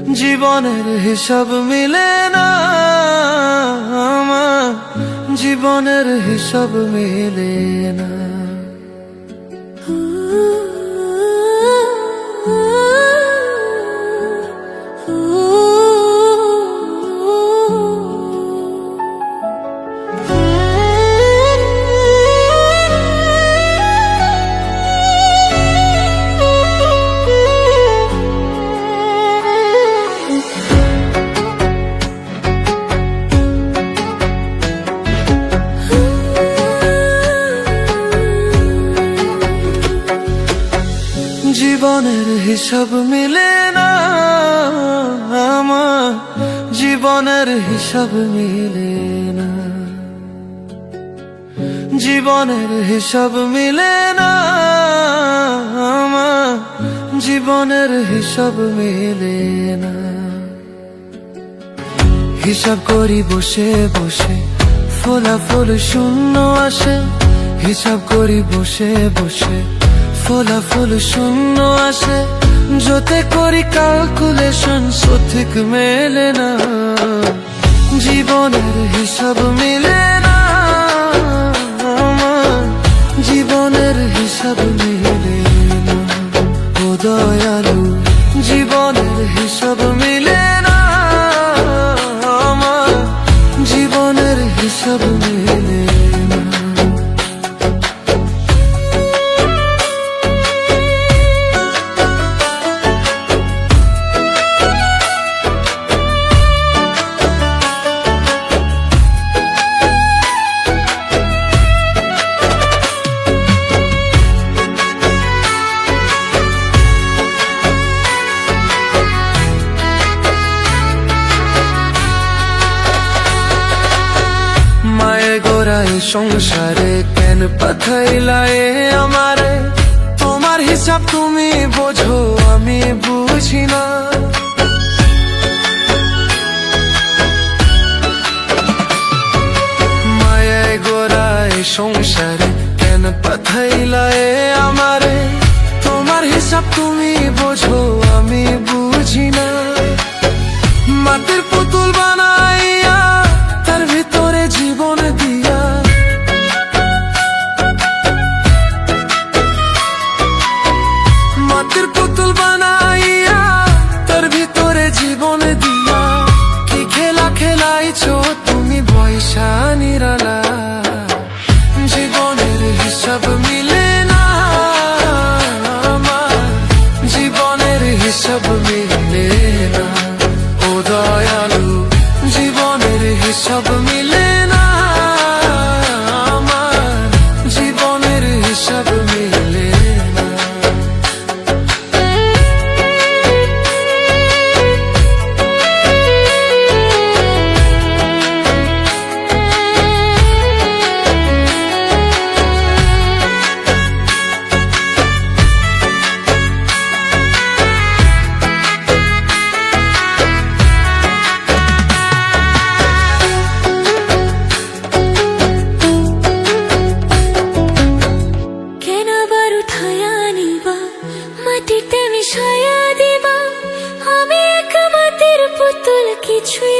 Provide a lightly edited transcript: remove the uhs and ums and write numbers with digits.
জীবনের হিসাব মিলে না আমার, জীবনের হিসাব মিলে না। জীবনের হিসাব মিলে না আমার, জীবনের হিসাব মিলে না। জীবনের হিসাব মিলে না আমার, জীবনের হিসাব মিলে না। হিসাব করি বসে বসে, ফলাফল শূন্য আসে। হিসাব করি বসে বসে, ফলাফল শূন্য আসে। যতে করি ক্যালকুলেশন সঠিক মেলে না। জীবনের হিসাব মিলে না আমার, জীবনের হিসাব মিলে না। ও দয়ালু, জীবনের হিসাব মিলে না আমার, জীবনের হিসাব মিলে না। গোড়ায় সংসারে কেন পাঠাইলা আমারে? তোমার হিসাব তুমি বোঝো, আমি বুঝি না। মায়ায় গোড়ায় সংসারে কেন পাঠাইলা আমারে? তোমার হিসাব তুমি বোঝো, আমি বুঝি না। মাটির পুতুল বানাইয়া তার ভিতরে জীবন দিয়া, মাটির পুতুল বানাইয়া তার ভিতরে জীবন দিয়া। কি খেলা খেলাইছো তুমি বয়সা নিরালা? জীবনের হিসাব মিলে না আমার, জীবনের হিসাব মিলে না। ও দয়ালু, জীবনের হিসাব মিলে না আমার, জীবনের হিসাব মিলে না। মাটিতে মিশাইয়া দিবা, আমি এক মাটির পুতুল, কিছুই